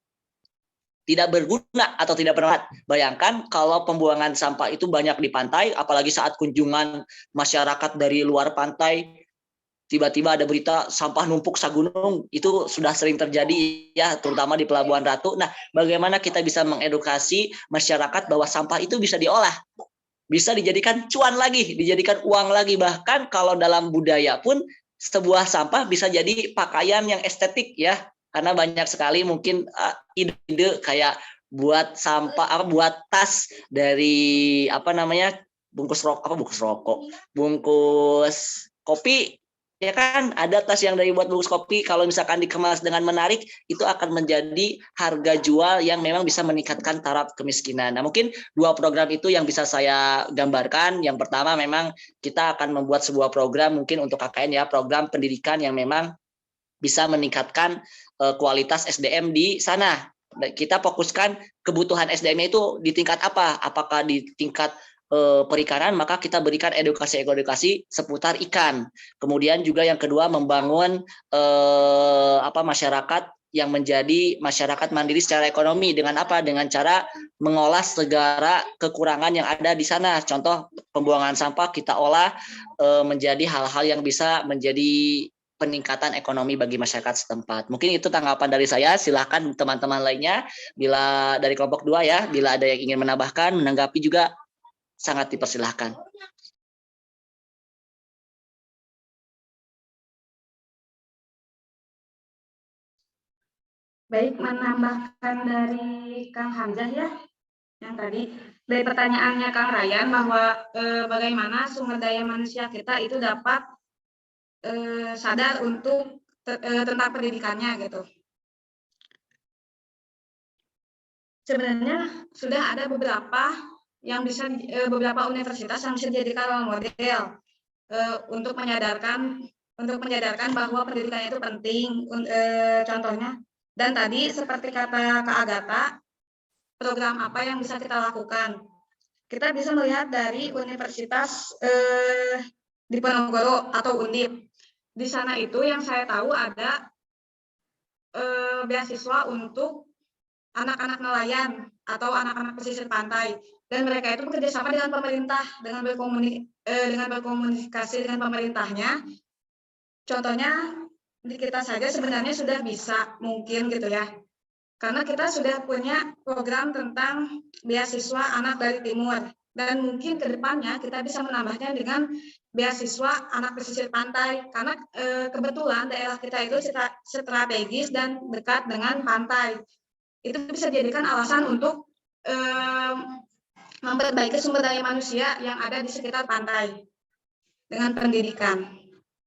Speaker 1: tidak berguna atau tidak bermanfaat. Bayangkan kalau pembuangan sampah itu banyak di pantai, apalagi saat kunjungan masyarakat dari luar pantai, tiba-tiba ada berita sampah numpuk sagunung, itu sudah sering terjadi ya, terutama di Pelabuhan Ratu. Nah, bagaimana kita bisa mengedukasi masyarakat bahwa sampah itu bisa diolah, bisa dijadikan cuan lagi, dijadikan uang lagi. Bahkan kalau dalam budaya pun sebuah sampah bisa jadi pakaian yang estetik ya, karena banyak sekali mungkin ide kayak buat sampah, buat tas dari bungkus kopi. Ya kan, ada tas yang dari buat bungkus kopi, kalau misalkan dikemas dengan menarik, itu akan menjadi harga jual yang memang bisa meningkatkan taraf kemiskinan. Nah, mungkin dua program itu yang bisa saya gambarkan. Yang pertama memang kita akan membuat sebuah program mungkin untuk KKN ya, program pendidikan yang memang bisa meningkatkan kualitas SDM di sana. Kita fokuskan kebutuhan SDM itu di tingkat apa? Apakah di tingkat perikanan, maka kita berikan edukasi seputar ikan. Kemudian juga yang kedua, membangun masyarakat yang menjadi masyarakat mandiri secara ekonomi dengan apa? Dengan cara mengolah segala kekurangan yang ada di sana. Contoh, pembuangan sampah kita olah menjadi hal-hal yang bisa menjadi peningkatan ekonomi bagi masyarakat setempat. Mungkin itu tanggapan dari saya. Silakan teman-teman lainnya, bila dari kelompok 2 ya, bila ada yang ingin menambahkan, menanggapi juga sangat dipersilahkan.
Speaker 3: Baik, menambahkan dari Kang Hamzah ya, yang tadi dari pertanyaannya Kang Ryan bahwa bagaimana sumber daya manusia kita itu dapat sadar untuk tentang pendidikannya gitu. Sebenarnya sudah ada beberapa universitas yang bisa dijadikan role model untuk menyadarkan bahwa pendidikan itu penting, contohnya. Dan tadi seperti kata Kak Agatha, program apa yang bisa kita lakukan? Kita bisa melihat dari Universitas Diponegoro atau Undip. Di sana itu yang saya tahu ada beasiswa untuk anak-anak nelayan atau anak-anak pesisir pantai, dan mereka itu bekerja sama dengan pemerintah, dengan berkomunikasi dengan pemerintahnya. Contohnya di kita saja sebenarnya sudah bisa mungkin gitu ya, karena kita sudah punya program tentang beasiswa anak dari timur, dan mungkin ke depannya kita bisa menambahnya dengan beasiswa anak pesisir pantai, karena kebetulan daerah kita itu strategis dan dekat dengan pantai. itu bisa dijadikan alasan untuk memperbaiki sumber daya manusia yang ada di sekitar pantai dengan pendidikan.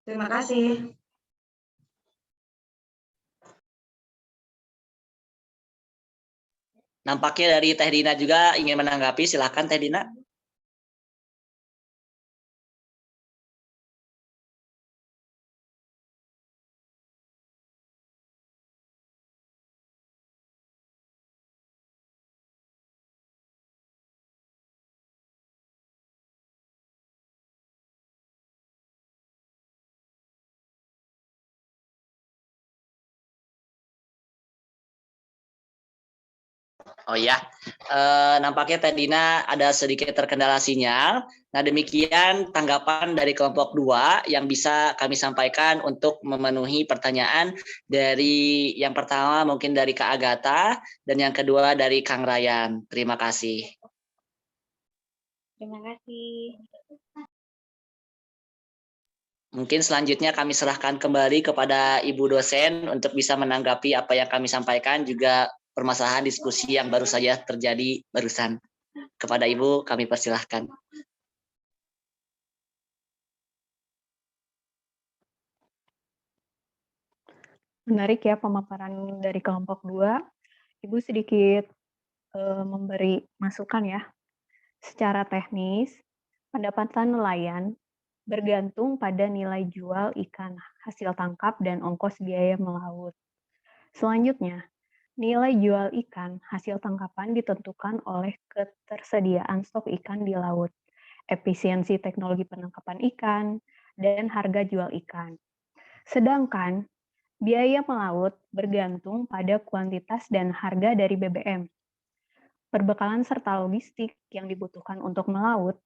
Speaker 3: Terima kasih.
Speaker 1: Nampaknya dari Teh Dina juga ingin menanggapi, silakan Teh Dina. Oh ya, nampaknya Teh Dina ada sedikit terkendala sinyal. Nah demikian tanggapan dari kelompok 2 yang bisa kami sampaikan untuk memenuhi pertanyaan dari yang pertama mungkin dari Kak Agatha dan yang kedua dari Kang Ryan. Terima kasih.
Speaker 4: Terima kasih.
Speaker 1: Mungkin selanjutnya kami serahkan kembali kepada Ibu dosen untuk bisa menanggapi apa yang kami sampaikan, juga permasalahan diskusi yang baru saja terjadi barusan. Kepada Ibu kami persilahkan.
Speaker 2: Menarik ya pemaparan dari kelompok 2. Ibu sedikit memberi masukan ya. Secara teknis, pendapatan nelayan bergantung pada nilai jual ikan hasil tangkap dan ongkos biaya melaut. Selanjutnya, nilai jual ikan hasil tangkapan ditentukan oleh ketersediaan stok ikan di laut, efisiensi teknologi penangkapan ikan, dan harga jual ikan. Sedangkan biaya melaut bergantung pada kuantitas dan harga dari BBM. Perbekalan serta logistik yang dibutuhkan untuk melaut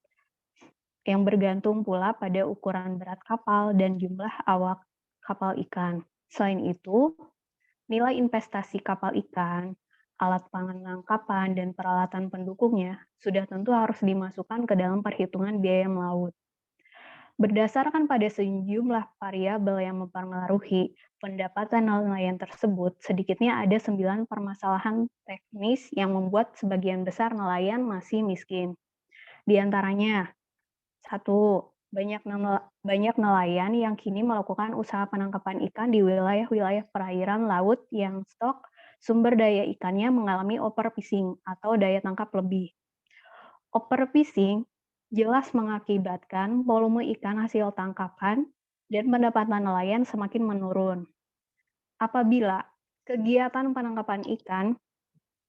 Speaker 2: yang bergantung pula pada ukuran berat kapal dan jumlah awak kapal ikan. Selain itu, nilai investasi kapal ikan, alat penangkapan, dan peralatan pendukungnya sudah tentu harus dimasukkan ke dalam perhitungan biaya melaut. Berdasarkan pada sejumlah variabel yang mempengaruhi pendapatan nelayan tersebut, sedikitnya ada 9 permasalahan teknis yang membuat sebagian besar nelayan masih miskin. Di antaranya, 1. Banyak nelayan yang kini melakukan usaha penangkapan ikan di wilayah-wilayah perairan laut yang stok sumber daya ikannya mengalami overfishing atau daya tangkap lebih. Overfishing jelas mengakibatkan volume ikan hasil tangkapan dan pendapatan nelayan semakin menurun. Apabila kegiatan penangkapan ikan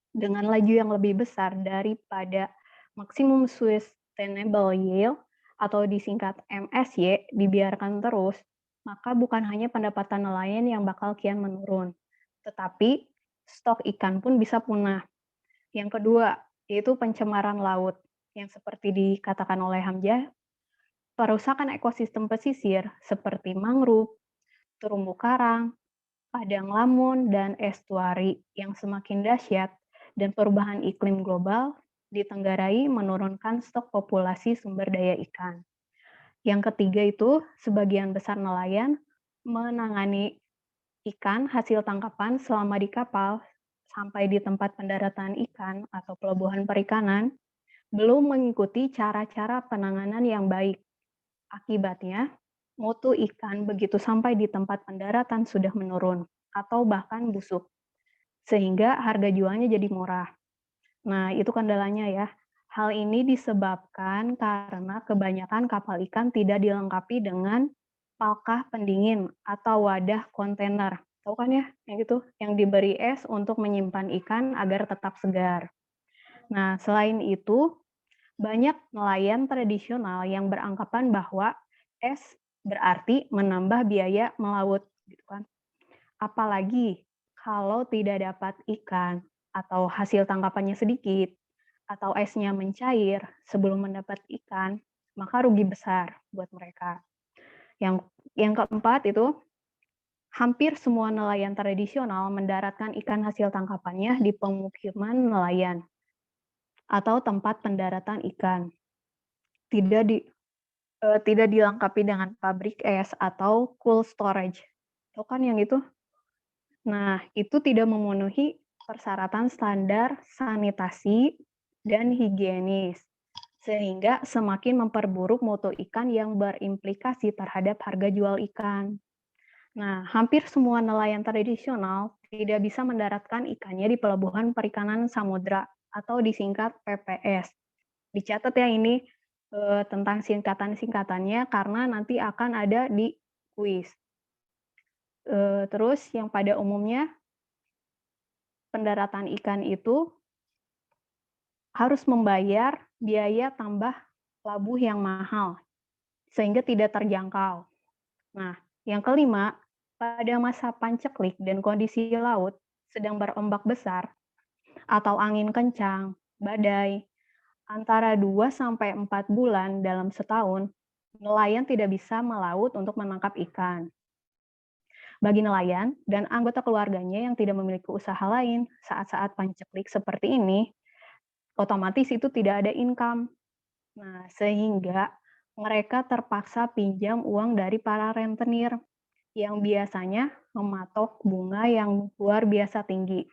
Speaker 2: dengan laju yang lebih besar daripada maksimum sustainable yield atau disingkat MSY dibiarkan terus, maka bukan hanya pendapatan nelayan yang bakal kian menurun, tetapi stok ikan pun bisa punah. Yang kedua, yaitu pencemaran laut, yang seperti dikatakan oleh Hamzah, perusakan ekosistem pesisir seperti mangrove, terumbu karang, padang lamun, dan estuari yang semakin dahsyat, dan perubahan iklim global ditenggarai menurunkan stok populasi sumber daya ikan. Yang ketiga itu, sebagian besar nelayan menangani ikan hasil tangkapan selama di kapal sampai di tempat pendaratan ikan atau pelabuhan perikanan, belum mengikuti cara-cara penanganan yang baik. Akibatnya, mutu ikan begitu sampai di tempat pendaratan sudah menurun atau bahkan busuk, sehingga harga jualnya jadi murah. Nah, itu kendalanya ya. Hal ini disebabkan karena kebanyakan kapal ikan tidak dilengkapi dengan palkah pendingin atau wadah kontainer. Tahu kan ya, yang itu, yang diberi es untuk menyimpan ikan agar tetap segar. Nah, selain itu, banyak nelayan tradisional yang beranggapan bahwa es berarti menambah biaya melaut, gitu kan. Apalagi kalau tidak dapat ikan atau hasil tangkapannya sedikit, atau esnya mencair sebelum mendapat ikan, maka rugi besar buat mereka. Yang keempat itu, hampir semua nelayan tradisional mendaratkan ikan hasil tangkapannya di pemukiman nelayan atau tempat pendaratan ikan. Tidak dilengkapi dengan pabrik es atau cold storage. Tahu kan yang itu? Nah, itu tidak memenuhi persyaratan standar sanitasi dan higienis, sehingga semakin memperburuk mutu ikan yang berimplikasi terhadap harga jual ikan. Nah, hampir semua nelayan tradisional tidak bisa mendaratkan ikannya di pelabuhan perikanan samudra atau disingkat PPS. Dicatat ya ini tentang singkatan-singkatannya karena nanti akan ada di kuis. Terus yang pada umumnya pendaratan ikan itu harus membayar biaya tambah labuh yang mahal sehingga tidak terjangkau. Nah, yang kelima, pada masa panceklik dan kondisi laut sedang berombak besar atau angin kencang, badai, antara 2 sampai 4 bulan dalam setahun, nelayan tidak bisa melaut untuk menangkap ikan. Bagi nelayan dan anggota keluarganya yang tidak memiliki usaha lain saat-saat panceklik seperti ini, otomatis itu tidak ada income. Nah, sehingga mereka terpaksa pinjam uang dari para rentenir yang biasanya mematok bunga yang luar biasa tinggi.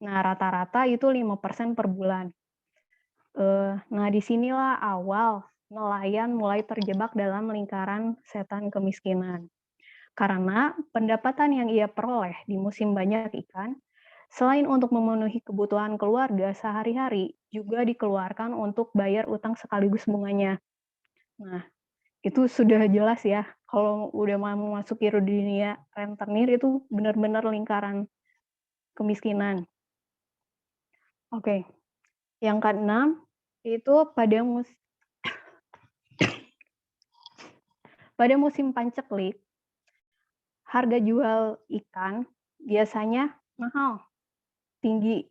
Speaker 2: Nah, rata-rata itu 5% per bulan. Nah, disinilah awal nelayan mulai terjebak dalam lingkaran setan kemiskinan. Karena pendapatan yang ia peroleh di musim banyak ikan, selain untuk memenuhi kebutuhan keluarga sehari-hari, juga dikeluarkan untuk bayar utang sekaligus bunganya. Nah, itu sudah jelas ya, kalau udah mau memasuki dunia rentenir itu benar-benar lingkaran kemiskinan. Oke, yang keenam itu pada musim panceklik, harga jual ikan biasanya mahal, tinggi.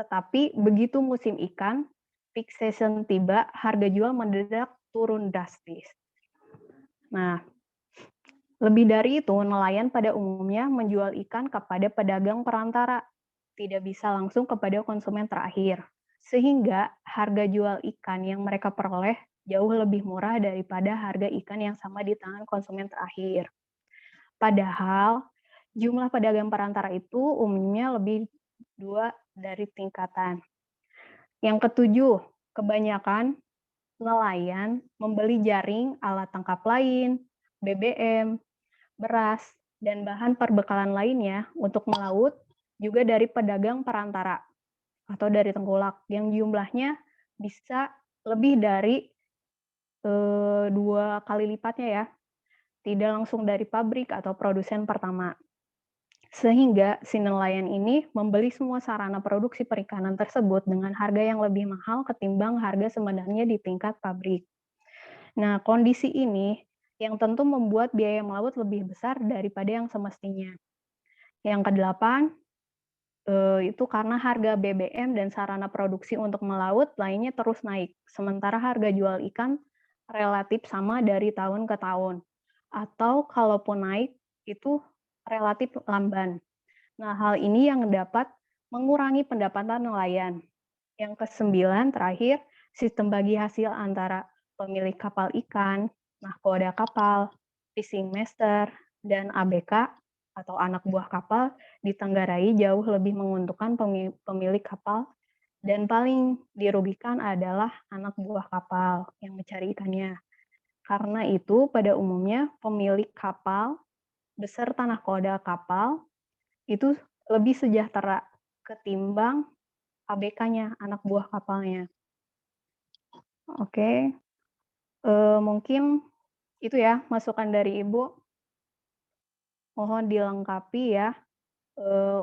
Speaker 2: Tetapi begitu musim ikan, peak season tiba, harga jual mendadak turun drastis. Nah, lebih dari itu, nelayan pada umumnya menjual ikan kepada pedagang perantara, tidak bisa langsung kepada konsumen terakhir. Sehingga harga jual ikan yang mereka peroleh jauh lebih murah daripada harga ikan yang sama di tangan konsumen terakhir. Padahal jumlah pedagang perantara itu umumnya lebih 2 dari tingkatan. Yang ketujuh, kebanyakan nelayan membeli jaring, alat tangkap lain, BBM, beras, dan bahan perbekalan lainnya untuk melaut juga dari pedagang perantara atau dari tengkulak yang jumlahnya bisa lebih dari 2 kali lipatnya ya, tidak langsung dari pabrik atau produsen pertama. Sehingga si nelayan ini membeli semua sarana produksi perikanan tersebut dengan harga yang lebih mahal ketimbang harga sebenarnya di tingkat pabrik. Nah, kondisi ini yang tentu membuat biaya melaut lebih besar daripada yang semestinya. Yang kedelapan, itu karena harga BBM dan sarana produksi untuk melaut lainnya terus naik, sementara harga jual ikan relatif sama dari tahun ke tahun. Atau kalaupun naik, itu relatif lamban. Nah, hal ini yang dapat mengurangi pendapatan nelayan. Yang kesembilan, terakhir, sistem bagi hasil antara pemilik kapal ikan, nahkoda kapal, fishing master, dan ABK atau anak buah kapal ditenggarai jauh lebih menguntungkan pemilik kapal dan paling dirugikan adalah anak buah kapal yang mencari ikannya. Karena itu pada umumnya pemilik kapal beserta nahkoda kapal itu lebih sejahtera ketimbang ABK-nya, anak buah kapalnya. Oke, mungkin itu ya masukan dari Ibu. Mohon dilengkapi ya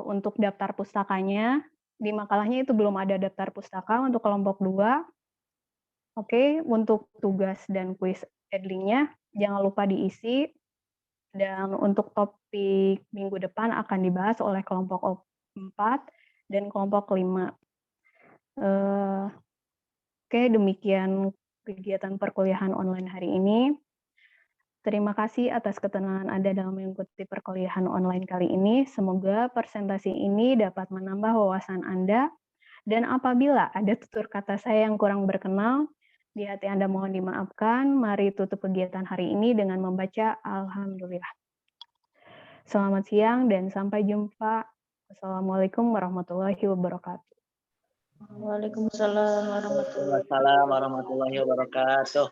Speaker 2: untuk daftar pustakanya. Di makalahnya itu belum ada daftar pustaka untuk kelompok 2. Oke, untuk tugas dan kuis Edlingnya jangan lupa diisi. Dan untuk topik minggu depan akan dibahas oleh kelompok 4 dan kelompok 5. Oke, demikian kegiatan perkuliahan online hari ini. Terima kasih atas ketenangan Anda dalam mengikuti perkuliahan online kali ini. Semoga presentasi ini dapat menambah wawasan Anda. Dan apabila ada tutur kata saya yang kurang berkenan, di hati Anda mohon dimaafkan. Mari tutup kegiatan hari ini dengan membaca Alhamdulillah. Selamat siang dan sampai jumpa Wassalamualaikum warahmatullahi wabarakatuh.
Speaker 5: Waalaikumsalam warahmatullahi
Speaker 1: Waalaikumsalam warahmatullahi wabarakatuh.